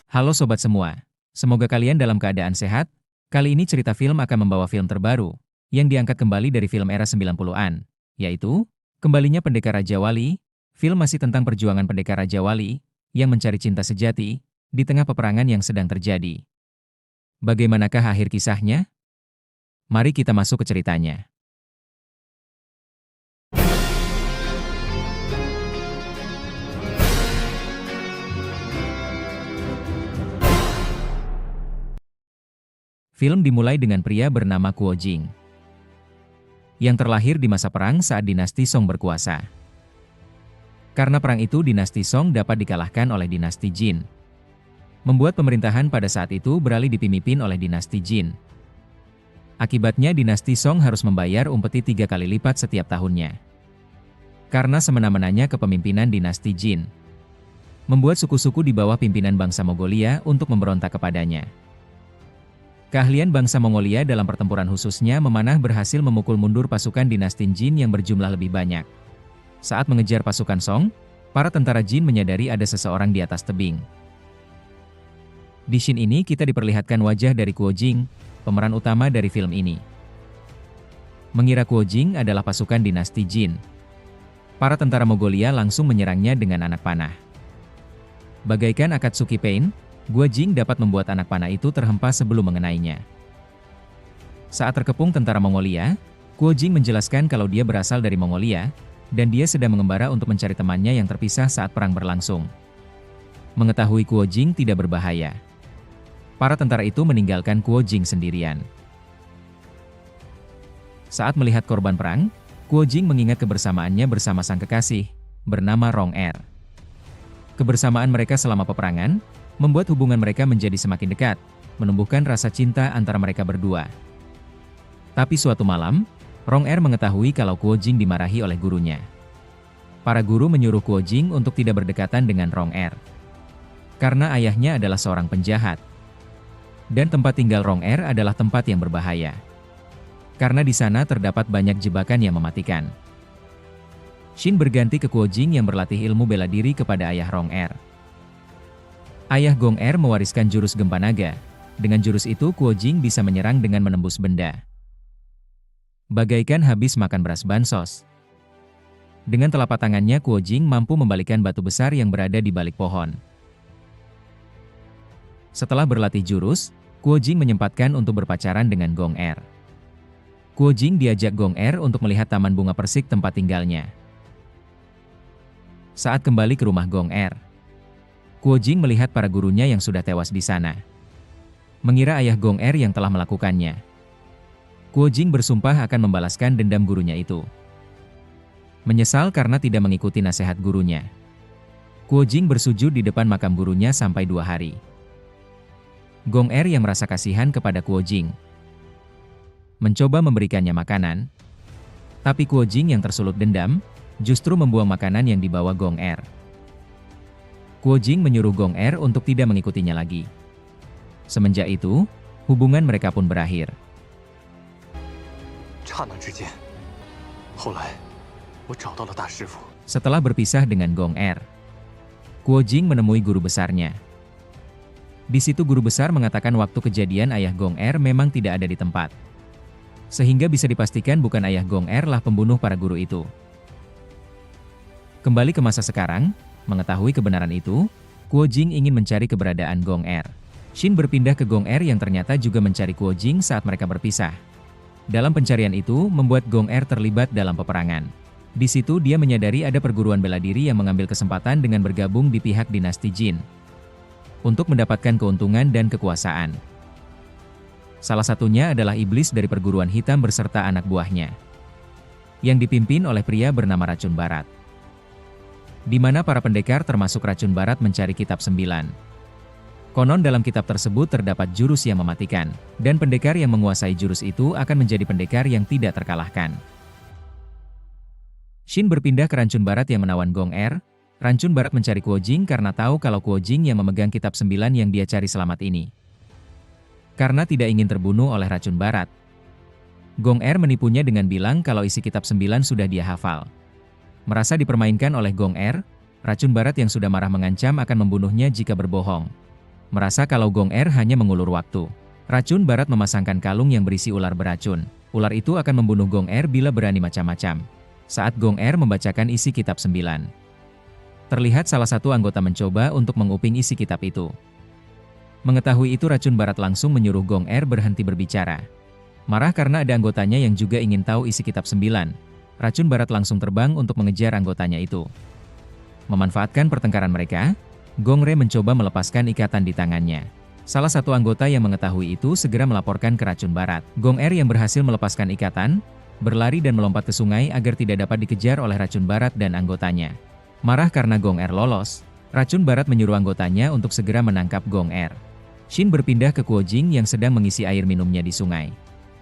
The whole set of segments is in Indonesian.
Halo sobat semua, semoga kalian dalam keadaan sehat. Kali ini cerita film akan membawa film terbaru, yang diangkat kembali dari film era 90-an, yaitu, Kembalinya Pendekar Raja Wali. Film masih tentang perjuangan pendekar Raja Wali, yang mencari cinta sejati, di tengah peperangan yang sedang terjadi. Bagaimanakah akhir kisahnya? Mari kita masuk ke ceritanya. Film dimulai dengan pria bernama Kuo Jing, yang terlahir di masa perang saat dinasti Song berkuasa. Karena perang itu dinasti Song dapat dikalahkan oleh dinasti Jin, membuat pemerintahan pada saat itu beralih dipimpin oleh dinasti Jin. Akibatnya dinasti Song harus membayar umpeti 3 kali lipat setiap tahunnya. Karena semena-menanya kepemimpinan dinasti Jin, membuat suku-suku di bawah pimpinan bangsa Mongolia untuk memberontak kepadanya. Keahlian bangsa Mongolia dalam pertempuran khususnya memanah berhasil memukul mundur pasukan dinasti Jin yang berjumlah lebih banyak. Saat mengejar pasukan Song, para tentara Jin menyadari ada seseorang di atas tebing. Di scene ini kita diperlihatkan wajah dari Kuo Jing, pemeran utama dari film ini. Mengira Kuo Jing adalah pasukan dinasti Jin, para tentara Mongolia langsung menyerangnya dengan anak panah. Bagaikan Akatsuki Pain, Kuo Jing dapat membuat anak panah itu terhempas sebelum mengenainya. Saat terkepung tentara Mongolia, Kuo Jing menjelaskan kalau dia berasal dari Mongolia, dan dia sedang mengembara untuk mencari temannya yang terpisah saat perang berlangsung. Mengetahui Kuo Jing tidak berbahaya, para tentara itu meninggalkan Kuo Jing sendirian. Saat melihat korban perang, Kuo Jing mengingat kebersamaannya bersama sang kekasih, bernama Rong Er. Kebersamaan mereka selama peperangan membuat hubungan mereka menjadi semakin dekat, menumbuhkan rasa cinta antara mereka berdua. Tapi suatu malam, Rong Er mengetahui kalau Kuo Jing dimarahi oleh gurunya. Para guru menyuruh Kuo Jing untuk tidak berdekatan dengan Rong Er, karena ayahnya adalah seorang penjahat. Dan tempat tinggal Rong Er adalah tempat yang berbahaya, karena di sana terdapat banyak jebakan yang mematikan. Shin berganti ke Kuo Jing yang berlatih ilmu bela diri kepada ayah Rong Er. Ayah Gong Er mewariskan jurus Gempa Naga. Dengan jurus itu Kuo Jing bisa menyerang dengan menembus benda, bagaikan habis makan beras bansos. Dengan telapak tangannya Kuo Jing mampu membalikan batu besar yang berada di balik pohon. Setelah berlatih jurus, Kuo Jing menyempatkan untuk berpacaran dengan Gong Er. Kuo Jing diajak Gong Er untuk melihat taman bunga persik tempat tinggalnya. Saat kembali ke rumah Gong Er, Kuo Jing melihat para gurunya yang sudah tewas di sana. Mengira ayah Gong Er yang telah melakukannya. Kuo Jing bersumpah akan membalaskan dendam gurunya itu. Menyesal karena tidak mengikuti nasihat gurunya, Kuo Jing bersujud di depan makam gurunya sampai 2 hari. Gong Er yang merasa kasihan kepada Kuo Jing, mencoba memberikannya makanan. Tapi Kuo Jing yang tersulut dendam, justru membuang makanan yang dibawa Gong Er. Kuo Jing menyuruh Gong Er untuk tidak mengikutinya lagi. Semenjak itu, hubungan mereka pun berakhir. Setelah berpisah dengan Gong Er, Kuo Jing menemui guru besarnya. Di situ guru besar mengatakan waktu kejadian ayah Gong Er memang tidak ada di tempat, sehingga bisa dipastikan bukan ayah Gong Er lah pembunuh para guru itu. Kembali ke masa sekarang, mengetahui kebenaran itu, Kuo Jing ingin mencari keberadaan Gong Er. Shin berpindah ke Gong Er yang ternyata juga mencari Kuo Jing saat mereka berpisah. Dalam pencarian itu, membuat Gong Er terlibat dalam peperangan. Di situ dia menyadari ada perguruan bela diri yang mengambil kesempatan dengan bergabung di pihak dinasti Jin, untuk mendapatkan keuntungan dan kekuasaan. Salah satunya adalah iblis dari perguruan hitam beserta anak buahnya, yang dipimpin oleh pria bernama Racun Barat. Di mana para pendekar termasuk Racun Barat mencari kitab 9. Konon dalam kitab tersebut terdapat jurus yang mematikan, dan pendekar yang menguasai jurus itu akan menjadi pendekar yang tidak terkalahkan. Shin berpindah ke Racun Barat yang menawan Gong Er. Racun Barat mencari Kuo Jing karena tahu kalau Kuo Jing yang memegang kitab 9 yang dia cari selamat ini. Karena tidak ingin terbunuh oleh Racun Barat, Gong Er menipunya dengan bilang kalau isi kitab 9 sudah dia hafal. Merasa dipermainkan oleh Gong Er, Racun barat yang sudah marah mengancam akan membunuhnya jika berbohong. Merasa kalau Gong Er hanya mengulur waktu, racun barat memasangkan kalung yang berisi ular beracun. Ular itu akan membunuh Gong Er bila berani macam-macam. Saat Gong Er membacakan isi kitab 9. Terlihat salah satu anggota mencoba untuk menguping isi kitab itu. Mengetahui itu racun barat langsung menyuruh Gong Er berhenti berbicara. Marah karena ada anggotanya yang juga ingin tahu isi kitab 9. Racun barat langsung terbang untuk mengejar anggotanya itu. Memanfaatkan pertengkaran mereka, Gong Re mencoba melepaskan ikatan di tangannya. Salah satu anggota yang mengetahui itu segera melaporkan ke racun barat. Gong Er yang berhasil melepaskan ikatan, berlari dan melompat ke sungai agar tidak dapat dikejar oleh racun barat dan anggotanya. Marah karena Gong Er lolos, racun barat menyuruh anggotanya untuk segera menangkap Gong Er. Shin berpindah ke Kuo Jing yang sedang mengisi air minumnya di sungai.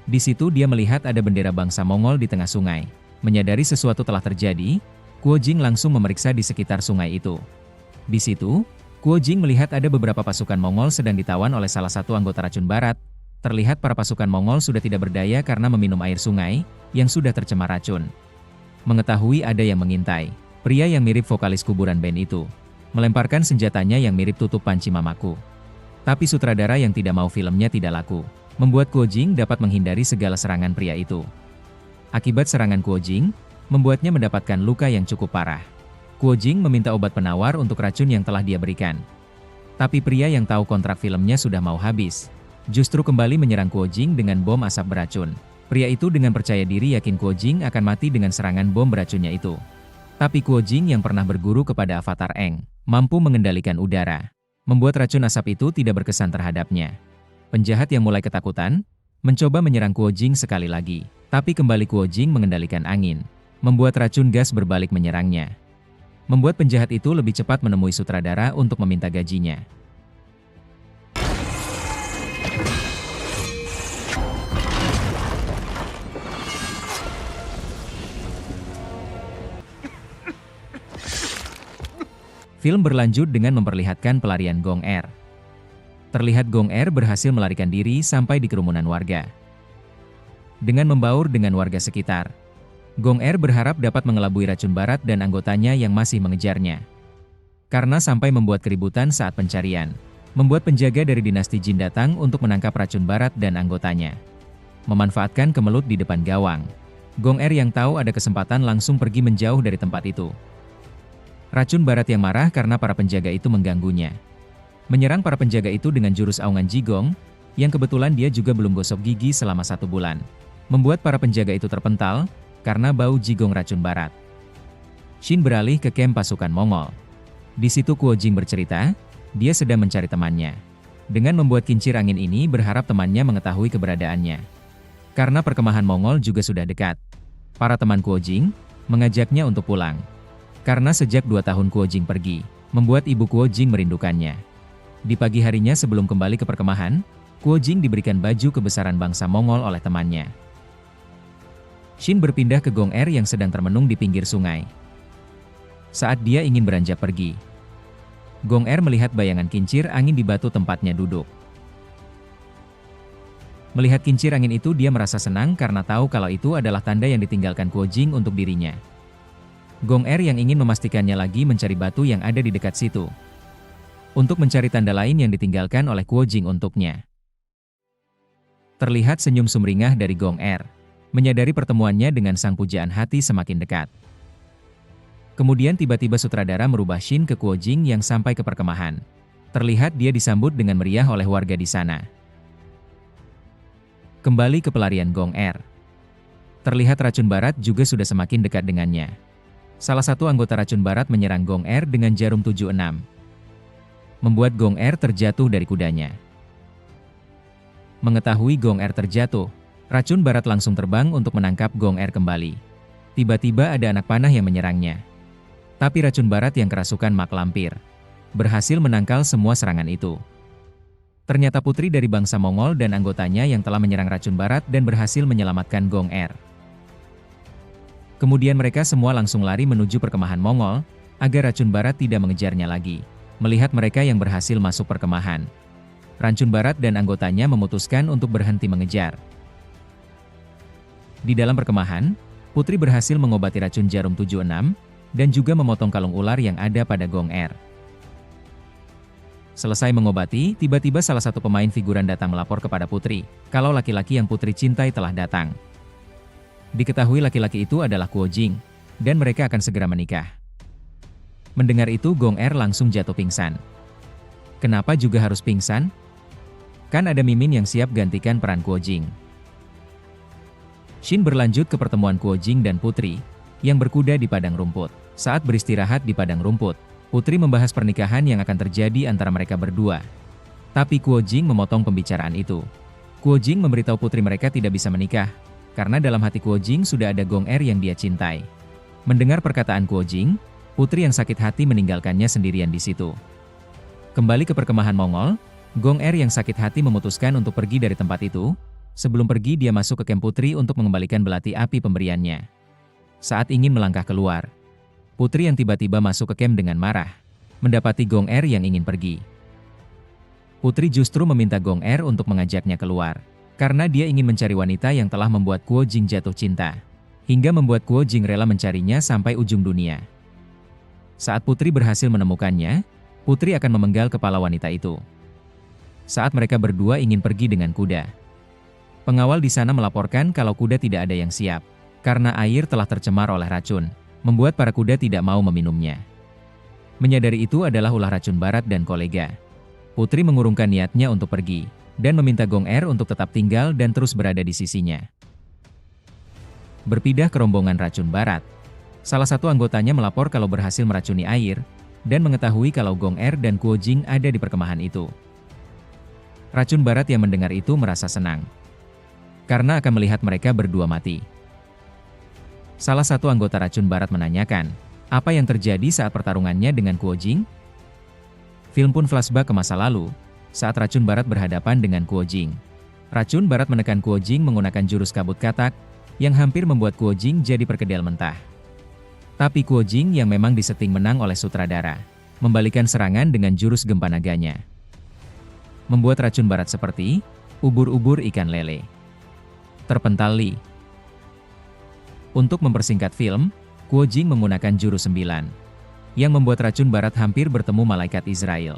Di situ dia melihat ada bendera bangsa Mongol di tengah sungai. Menyadari sesuatu telah terjadi, Kuo Jing langsung memeriksa di sekitar sungai itu. Di situ, Kuo Jing melihat ada beberapa pasukan Mongol sedang ditawan oleh salah satu anggota racun barat. Terlihat para pasukan Mongol sudah tidak berdaya karena meminum air sungai yang sudah tercemar racun. Mengetahui ada yang mengintai, pria yang mirip vokalis kuburan band itu melemparkan senjatanya yang mirip tutup panci mamaku. Tapi sutradara yang tidak mau filmnya tidak laku, membuat Kuo Jing dapat menghindari segala serangan pria itu. Akibat serangan Kuo Jing, membuatnya mendapatkan luka yang cukup parah. Kuo Jing meminta obat penawar untuk racun yang telah dia berikan. Tapi pria yang tahu kontrak filmnya sudah mau habis, justru kembali menyerang Kuo Jing dengan bom asap beracun. Pria itu dengan percaya diri yakin Kuo Jing akan mati dengan serangan bom beracunnya itu. Tapi Kuo Jing yang pernah berguru kepada Avatar Eng, mampu mengendalikan udara, membuat racun asap itu tidak berkesan terhadapnya. Penjahat yang mulai ketakutan, mencoba menyerang Kuo Jing sekali lagi. Tapi kembali Kuo Jing mengendalikan angin, membuat racun gas berbalik menyerangnya. Membuat penjahat itu lebih cepat menemui sutradara untuk meminta gajinya. Film berlanjut dengan memperlihatkan pelarian Gong Er. Terlihat Gong Er berhasil melarikan diri sampai di kerumunan warga. Dengan membaur dengan warga sekitar, Gong Er berharap dapat mengelabui racun barat dan anggotanya yang masih mengejarnya. Karena sampai membuat keributan saat pencarian, membuat penjaga dari dinasti Jin datang untuk menangkap racun barat dan anggotanya. Memanfaatkan kemelut di depan gawang, Gong Er yang tahu ada kesempatan langsung pergi menjauh dari tempat itu. Racun barat yang marah karena para penjaga itu mengganggunya, menyerang para penjaga itu dengan jurus Aungan Jigong, yang kebetulan dia juga belum gosok gigi selama 1 bulan. Membuat para penjaga itu terpental, karena bau jigong racun barat. Shin beralih ke kamp pasukan Mongol. Di situ Kuo Jing bercerita, dia sedang mencari temannya. Dengan membuat kincir angin ini berharap temannya mengetahui keberadaannya. Karena perkemahan Mongol juga sudah dekat. Para teman Kuo Jing mengajaknya untuk pulang. Karena sejak 2 tahun Kuo Jing pergi, membuat ibu Kuo Jing merindukannya. Di pagi harinya sebelum kembali ke perkemahan, Kuo Jing diberikan baju kebesaran bangsa Mongol oleh temannya. Shin berpindah ke Gong Er yang sedang termenung di pinggir sungai. Saat dia ingin beranjak pergi, Gong Er melihat bayangan kincir angin di batu tempatnya duduk. Melihat kincir angin itu dia merasa senang karena tahu kalau itu adalah tanda yang ditinggalkan Kuo Jing untuk dirinya. Gong Er yang ingin memastikannya lagi mencari batu yang ada di dekat situ, untuk mencari tanda lain yang ditinggalkan oleh Kuo Jing untuknya. Terlihat senyum sumringah dari Gong Er, menyadari pertemuannya dengan sang pujaan hati semakin dekat. Kemudian tiba-tiba sutradara merubah Shin ke Kuo Jing yang sampai ke perkemahan. Terlihat dia disambut dengan meriah oleh warga di sana. Kembali ke pelarian Gong Er. Terlihat racun barat juga sudah semakin dekat dengannya. Salah satu anggota racun barat menyerang Gong Er dengan jarum 76. Membuat Gong Er terjatuh dari kudanya. Mengetahui Gong Er terjatuh, racun barat langsung terbang untuk menangkap Gong Er kembali. Tiba-tiba ada anak panah yang menyerangnya. Tapi racun barat yang kerasukan mak lampir berhasil menangkal semua serangan itu. Ternyata putri dari bangsa Mongol dan anggotanya yang telah menyerang racun barat dan berhasil menyelamatkan Gong Er. Kemudian mereka semua langsung lari menuju perkemahan Mongol, agar racun barat tidak mengejarnya lagi. Melihat mereka yang berhasil masuk perkemahan, racun barat dan anggotanya memutuskan untuk berhenti mengejar. Di dalam perkemahan, putri berhasil mengobati racun jarum 76, dan juga memotong kalung ular yang ada pada Gong Er. Selesai mengobati, tiba-tiba salah satu pemain figuran datang melapor kepada Putri, kalau laki-laki yang Putri cintai telah datang. Diketahui laki-laki itu adalah Kuo Jing, dan mereka akan segera menikah. Mendengar itu Gong Er langsung jatuh pingsan. Kenapa juga harus pingsan? Kan ada Mimin yang siap gantikan peran Kuo Jing. Shin berlanjut ke pertemuan Kuo Jing dan Putri, yang berkuda di padang rumput. Saat beristirahat di padang rumput, Putri membahas pernikahan yang akan terjadi antara mereka berdua. Tapi Kuo Jing memotong pembicaraan itu. Kuo Jing memberitahu Putri mereka tidak bisa menikah, karena dalam hati Kuo Jing sudah ada Gong Er yang dia cintai. Mendengar perkataan Kuo Jing, Putri yang sakit hati meninggalkannya sendirian di situ. Kembali ke perkemahan Mongol, Gong Er yang sakit hati memutuskan untuk pergi dari tempat itu. Sebelum pergi dia masuk ke kamp Putri untuk mengembalikan belati api pemberiannya. Saat ingin melangkah keluar, Putri yang tiba-tiba masuk ke kamp dengan marah, mendapati Gong Er yang ingin pergi. Putri justru meminta Gong Er untuk mengajaknya keluar, karena dia ingin mencari wanita yang telah membuat Kuo Jing jatuh cinta, hingga membuat Kuo Jing rela mencarinya sampai ujung dunia. Saat Putri berhasil menemukannya, Putri akan memenggal kepala wanita itu. Saat mereka berdua ingin pergi dengan kuda, pengawal di sana melaporkan kalau kuda tidak ada yang siap, karena air telah tercemar oleh racun, membuat para kuda tidak mau meminumnya. Menyadari itu adalah ulah racun barat dan kolega. Putri mengurungkan niatnya untuk pergi, dan meminta Gong Er untuk tetap tinggal dan terus berada di sisinya. Berpindah ke rombongan racun barat, salah satu anggotanya melapor kalau berhasil meracuni air, dan mengetahui kalau Gong Er dan Kuo Jing ada di perkemahan itu. Racun barat yang mendengar itu merasa senang, karena akan melihat mereka berdua mati. Salah satu anggota racun barat menanyakan, apa yang terjadi saat pertarungannya dengan Kuo Jing? Film pun flashback ke masa lalu, saat racun barat berhadapan dengan Kuo Jing. Racun barat menekan Kuo Jing menggunakan jurus kabut katak, yang hampir membuat Kuo Jing jadi perkedel mentah. Tapi Kuo Jing yang memang disetting menang oleh sutradara, membalikan serangan dengan jurus gempa naganya. Membuat racun barat seperti ubur-ubur ikan lele. Terpental Li. Untuk mempersingkat film, Kuo Jing menggunakan jurus 9, yang membuat racun barat hampir bertemu malaikat Israel.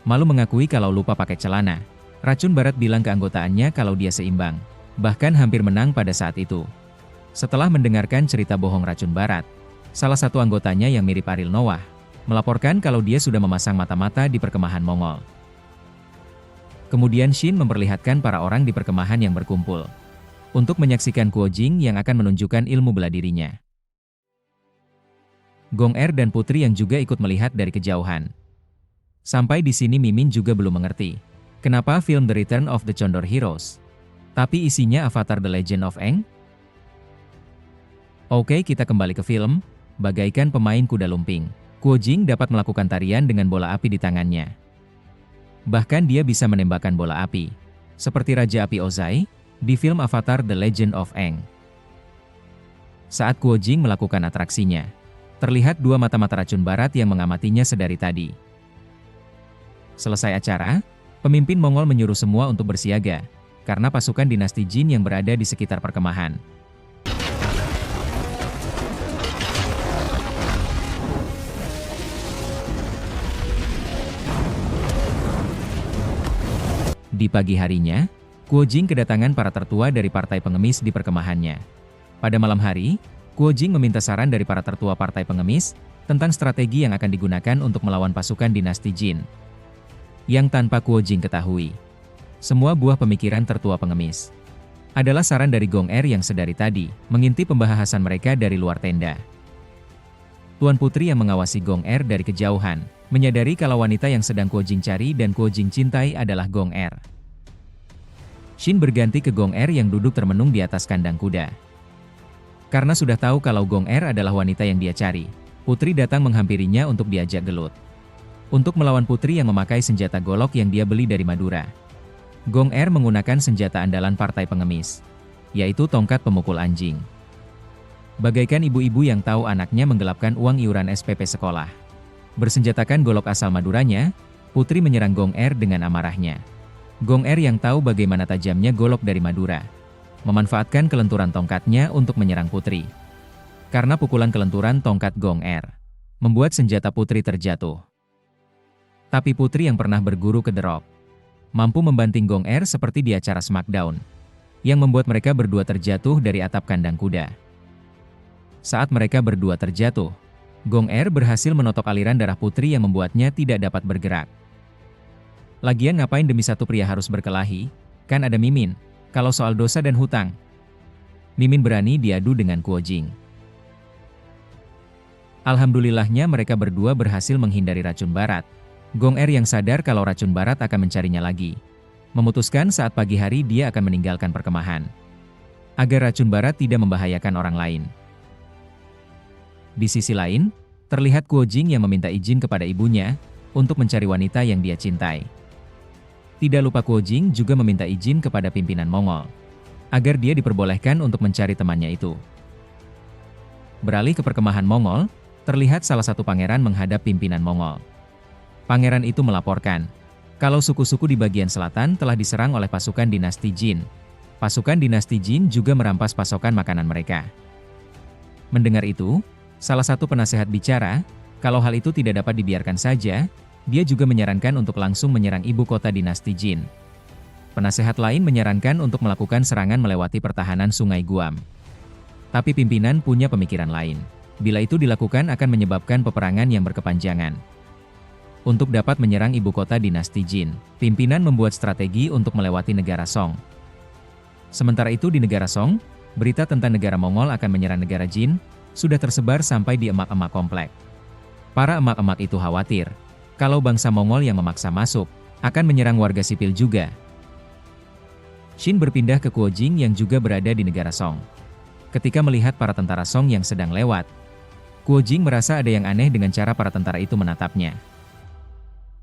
Malu mengakui kalau lupa pakai celana, racun barat bilang ke anggotaannya kalau dia seimbang, bahkan hampir menang pada saat itu. Setelah mendengarkan cerita bohong racun barat, salah satu anggotanya yang mirip Ariel Noah, melaporkan kalau dia sudah memasang mata-mata di perkemahan Mongol. Kemudian Shin memperlihatkan para orang di perkemahan yang berkumpul, untuk menyaksikan Kuo Jing yang akan menunjukkan ilmu bela dirinya. Gong Er dan Putri yang juga ikut melihat dari kejauhan. Sampai di sini Mimin juga belum mengerti, kenapa film The Return of the Condor Heroes, tapi isinya Avatar The Legend of Aang? Oke, kita kembali ke film. Bagaikan pemain kuda lumping, Kuo Jing dapat melakukan tarian dengan bola api di tangannya. Bahkan dia bisa menembakkan bola api, seperti Raja Api Ozai, di film Avatar The Legend of Aang. Saat Kuo Jing melakukan atraksinya, terlihat dua mata-mata racun barat yang mengamatinya sedari tadi. Selesai acara, pemimpin Mongol menyuruh semua untuk bersiaga, karena pasukan dinasti Jin yang berada di sekitar perkemahan. Di pagi harinya, Kuo Jing kedatangan para tertua dari partai pengemis di perkemahannya. Pada malam hari, Kuo Jing meminta saran dari para tertua partai pengemis tentang strategi yang akan digunakan untuk melawan pasukan dinasti Jin. Yang tanpa Kuo Jing ketahui, semua buah pemikiran tertua pengemis adalah saran dari Gong Er yang sedari tadi mengintip pembahasan mereka dari luar tenda. Tuan Putri yang mengawasi Gong Er dari kejauhan, menyadari kalau wanita yang sedang Kuo Jing cari dan Kuo Jing cintai adalah Gong Er. Shin berganti ke Gong Er yang duduk termenung di atas kandang kuda. Karena sudah tahu kalau Gong Er adalah wanita yang dia cari, Putri datang menghampirinya untuk diajak gelut. Untuk melawan Putri yang memakai senjata golok yang dia beli dari Madura, Gong Er menggunakan senjata andalan partai pengemis, yaitu tongkat pemukul anjing. Bagaikan ibu-ibu yang tahu anaknya menggelapkan uang iuran SPP sekolah. Bersenjatakan golok asal Maduranya, Putri menyerang Gong Er dengan amarahnya. Gong Er yang tahu bagaimana tajamnya golok dari Madura, memanfaatkan kelenturan tongkatnya untuk menyerang Putri. karena pukulan kelenturan tongkat Gong Er membuat senjata putri terjatuh. Tapi putri yang pernah berguru ke The Rock mampu membanting Gong Er seperti di acara SmackDown, yang membuat mereka berdua terjatuh dari atap kandang kuda. Saat mereka berdua terjatuh, Gong Er berhasil menotok aliran darah putri yang membuatnya tidak dapat bergerak. Lagian ngapain demi satu pria harus berkelahi? Kan ada Mimin, kalau soal dosa dan hutang. Mimin berani diadu dengan Kuo Jing. Alhamdulillahnya mereka berdua berhasil menghindari racun barat. Gong Er yang sadar kalau racun barat akan mencarinya lagi, memutuskan saat pagi hari dia akan meninggalkan perkemahan, agar racun barat tidak membahayakan orang lain. Di sisi lain, terlihat Kuo Jing yang meminta izin kepada ibunya untuk mencari wanita yang dia cintai. Tidak lupa Kuo Jing juga meminta izin kepada pimpinan Mongol, agar dia diperbolehkan untuk mencari temannya itu. Beralih ke perkemahan Mongol, terlihat salah satu pangeran menghadap pimpinan Mongol. Pangeran itu melaporkan kalau suku-suku di bagian selatan telah diserang oleh pasukan dinasti Jin. Pasukan dinasti Jin juga merampas pasokan makanan mereka. Mendengar itu, salah satu penasehat bicara, kalau hal itu tidak dapat dibiarkan saja, dia juga menyarankan untuk langsung menyerang ibu kota dinasti Jin. Penasehat lain menyarankan untuk melakukan serangan melewati pertahanan Sungai Guam. Tapi pimpinan punya pemikiran lain. Bila itu dilakukan akan menyebabkan peperangan yang berkepanjangan. Untuk dapat menyerang ibu kota dinasti Jin, pimpinan membuat strategi untuk melewati negara Song. Sementara itu di negara Song, berita tentang negara Mongol akan menyerang negara Jin sudah tersebar sampai di emak-emak komplek. Para emak-emak itu khawatir kalau bangsa Mongol yang memaksa masuk akan menyerang warga sipil juga. Shin berpindah ke Kuo Jing yang juga berada di negara Song. Ketika melihat para tentara Song yang sedang lewat, Kuo Jing merasa ada yang aneh dengan cara para tentara itu menatapnya.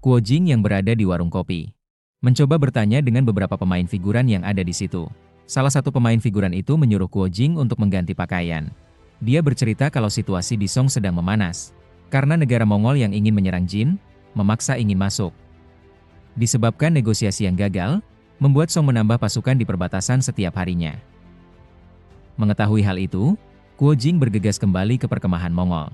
Kuo Jing yang berada di warung kopi mencoba bertanya dengan beberapa pemain figuran yang ada di situ. Salah satu pemain figuran itu menyuruh Kuo Jing untuk mengganti pakaian. Dia bercerita kalau situasi di Song sedang memanas, karena negara Mongol yang ingin menyerang Jin, memaksa ingin masuk. Disebabkan negosiasi yang gagal, membuat Song menambah pasukan di perbatasan setiap harinya. Mengetahui hal itu, Kuo Jing bergegas kembali ke perkemahan Mongol.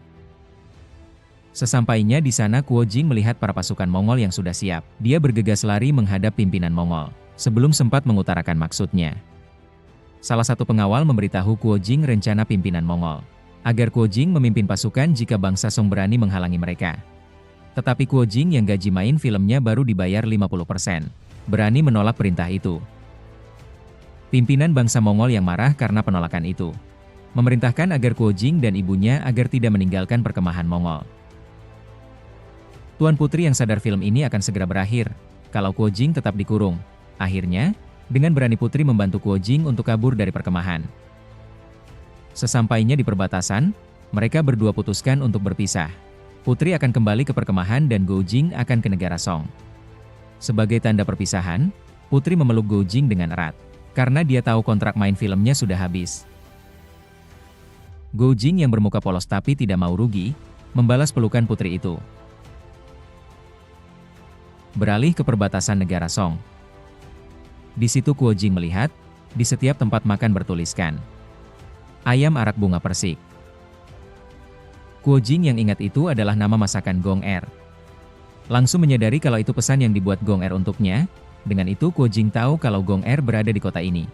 Sesampainya di sana Kuo Jing melihat para pasukan Mongol yang sudah siap. Dia bergegas lari menghadap pimpinan Mongol, sebelum sempat mengutarakan maksudnya. Salah satu pengawal memberitahu Kuo Jing rencana pimpinan Mongol, agar Kuo Jing memimpin pasukan jika bangsa Song berani menghalangi mereka. Tetapi Kuo Jing yang gaji main filmnya baru dibayar 50%, berani menolak perintah itu. Pimpinan bangsa Mongol yang marah karena penolakan itu, memerintahkan agar Kuo Jing dan ibunya agar tidak meninggalkan perkemahan Mongol. Tuan Putri yang sadar film ini akan segera berakhir, kalau Kuo Jing tetap dikurung. Akhirnya, dengan berani Putri membantu Kuo Jing untuk kabur dari perkemahan. Sesampainya di perbatasan, mereka berdua putuskan untuk berpisah. Putri akan kembali ke perkemahan dan Go Jing akan ke negara Song. Sebagai tanda perpisahan, Putri memeluk Go Jing dengan erat, karena dia tahu kontrak main filmnya sudah habis. Go Jing yang bermuka polos tapi tidak mau rugi, membalas pelukan putri itu. Beralih ke perbatasan negara Song. Di situ Kuo Jing melihat, di setiap tempat makan bertuliskan ayam arak bunga persik. Kuo Jing yang ingat itu adalah nama masakan Gong Er. Langsung menyadari kalau itu pesan yang dibuat Gong Er untuknya, dengan itu Kuo Jing tahu kalau Gong Er berada di kota ini.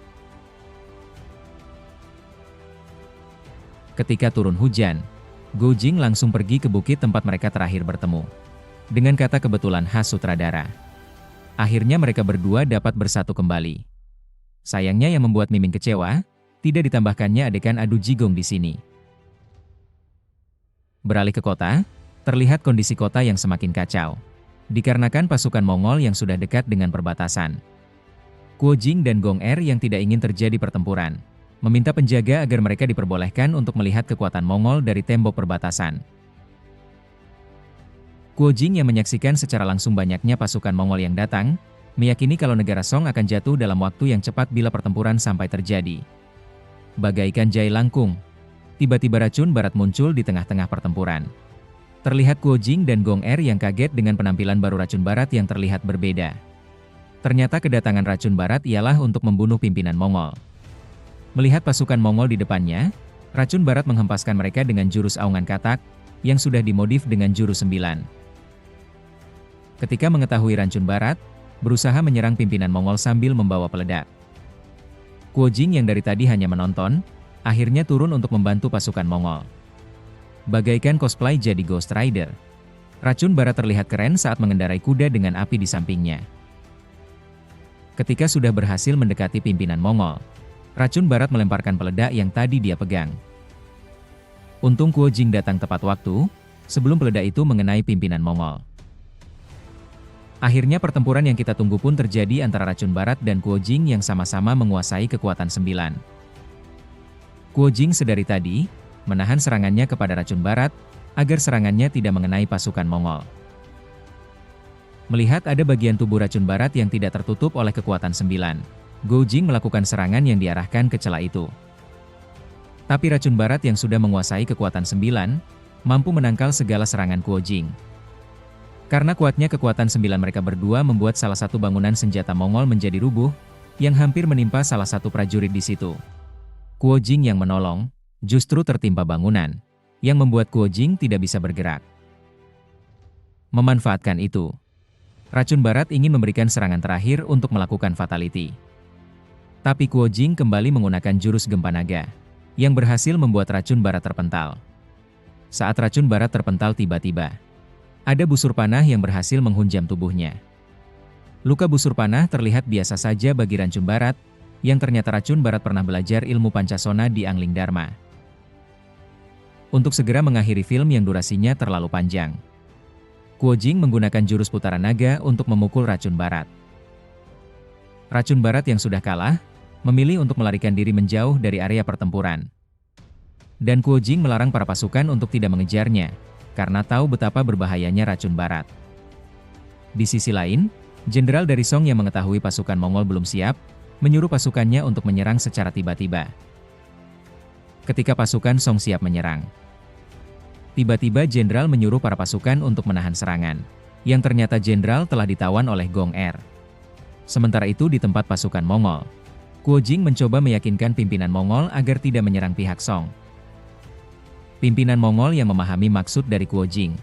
Ketika turun hujan, Go Jing langsung pergi ke bukit tempat mereka terakhir bertemu. Dengan kata kebetulan khas sutradara. Akhirnya mereka berdua dapat bersatu kembali. Sayangnya yang membuat Mimin kecewa, tidak ditambahkannya adegan adu jigong di sini. Beralih ke kota, terlihat kondisi kota yang semakin kacau. Dikarenakan pasukan Mongol yang sudah dekat dengan perbatasan. Kuo Jing dan Gong Er yang tidak ingin terjadi pertempuran, meminta penjaga agar mereka diperbolehkan untuk melihat kekuatan Mongol dari tembok perbatasan. Kuo Jing yang menyaksikan secara langsung banyaknya pasukan Mongol yang datang, meyakini kalau negara Song akan jatuh dalam waktu yang cepat bila pertempuran sampai terjadi. Bagaikan jai langkung, tiba-tiba racun barat muncul di tengah-tengah pertempuran. Terlihat Kuo Jing dan Gong Er yang kaget dengan penampilan baru racun barat yang terlihat berbeda. Ternyata kedatangan racun barat ialah untuk membunuh pimpinan Mongol. Melihat pasukan Mongol di depannya, Racun Barat menghempaskan mereka dengan jurus aungan katak, yang sudah dimodif dengan jurus 9. Ketika mengetahui Racun Barat, berusaha menyerang pimpinan Mongol sambil membawa peledak. Kuo Jing yang dari tadi hanya menonton, akhirnya turun untuk membantu pasukan Mongol. Bagaikan cosplay jadi Ghost Rider, Racun Barat terlihat keren saat mengendarai kuda dengan api di sampingnya. Ketika sudah berhasil mendekati pimpinan Mongol, Racun Barat melemparkan peledak yang tadi dia pegang. Untung Kuo Jing datang tepat waktu, sebelum peledak itu mengenai pimpinan Mongol. Akhirnya pertempuran yang kita tunggu pun terjadi antara Racun Barat dan Kuo Jing yang sama-sama menguasai kekuatan 9. Kuo Jing sedari tadi, menahan serangannya kepada Racun Barat, agar serangannya tidak mengenai pasukan Mongol. Melihat ada bagian tubuh Racun Barat yang tidak tertutup oleh kekuatan 9, Kuo Jing melakukan serangan yang diarahkan ke celah itu. Tapi Racun Barat yang sudah menguasai kekuatan 9, mampu menangkal segala serangan Kuo Jing. Karena kuatnya kekuatan 9 mereka berdua membuat salah satu bangunan senjata Mongol menjadi rubuh, yang hampir menimpa salah satu prajurit di situ. Kuo Jing yang menolong, justru tertimpa bangunan, yang membuat Kuo Jing tidak bisa bergerak. Memanfaatkan itu, Racun Barat ingin memberikan serangan terakhir untuk melakukan fatality. Tapi Kuo Jing kembali menggunakan jurus Gempa Naga, yang berhasil membuat Racun Barat terpental. Saat Racun Barat terpental tiba-tiba, ada busur panah yang berhasil menghunjam tubuhnya. Luka busur panah terlihat biasa saja bagi Racun Barat, yang ternyata Racun Barat pernah belajar ilmu Pancasona di Angling Dharma. Untuk segera mengakhiri film yang durasinya terlalu panjang, Kuo Jing menggunakan jurus putaran naga untuk memukul Racun Barat. Racun Barat yang sudah kalah, memilih untuk melarikan diri menjauh dari area pertempuran. Dan Kuo Jing melarang para pasukan untuk tidak mengejarnya, karena tahu betapa berbahayanya Racun Barat. Di sisi lain, jenderal dari Song yang mengetahui pasukan Mongol belum siap, menyuruh pasukannya untuk menyerang secara tiba-tiba. Ketika pasukan Song siap menyerang, tiba-tiba jenderal menyuruh para pasukan untuk menahan serangan, yang ternyata jenderal telah ditawan oleh Gong Er. Sementara itu di tempat pasukan Mongol, Kuo Jing mencoba meyakinkan pimpinan Mongol agar tidak menyerang pihak Song. Pimpinan Mongol yang memahami maksud dari Kuo Jing,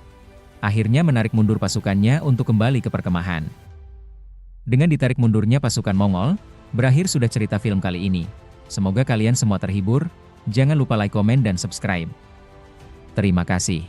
akhirnya menarik mundur pasukannya untuk kembali ke perkemahan. Dengan ditarik mundurnya pasukan Mongol, berakhir sudah cerita film kali ini. Semoga kalian semua terhibur, jangan lupa like, komen, dan subscribe. Terima kasih.